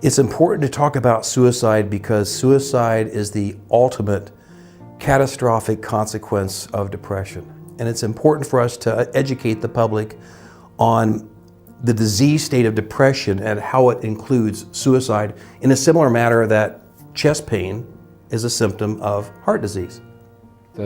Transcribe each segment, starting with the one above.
It's important to talk about suicide because suicide is the ultimate catastrophic consequence of depression. And it's important for us to educate the public on the disease state of depression and how it includes suicide in a similar manner that chest pain is a symptom of heart disease.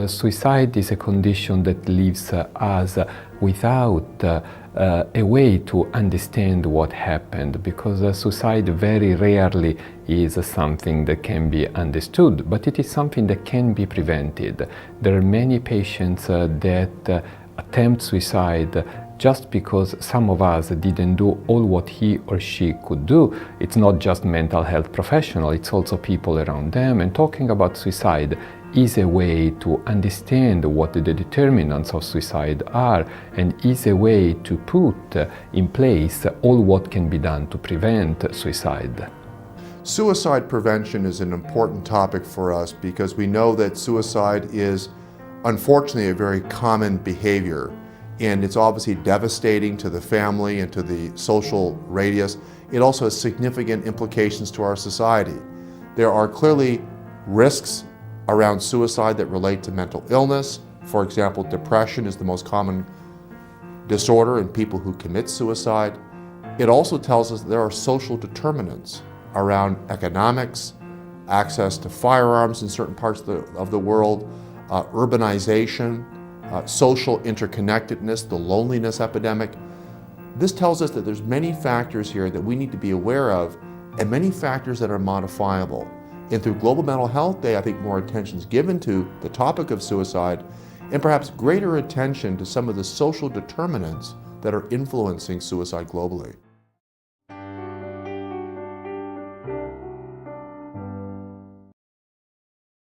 Suicide is a condition that leaves us without a way to understand what happened, because suicide very rarely is something that can be understood, but it is something that can be prevented. There are many patients that attempt suicide just because some of us didn't do all what he or she could do. It's not just mental health professional, it's also people around them. And talking about suicide is a way to understand what the determinants of suicide are, and is a way to put in place all what can be done to prevent suicide. Suicide prevention is an important topic for us because we know that suicide is unfortunately a very common behavior, and it's obviously devastating to the family and to the social radius. It also has significant implications to our society. There are clearly risks around suicide that relate to mental illness. For example, depression is the most common disorder in people who commit suicide. It also tells us there are social determinants around economics, access to firearms in certain parts of the world, urbanization, social interconnectedness, the loneliness epidemic. This tells us that there's many factors here that we need to be aware of, and many factors that are modifiable. And through Global Mental Health Day, I think more attention is given to the topic of suicide, and perhaps greater attention to some of the social determinants that are influencing suicide globally.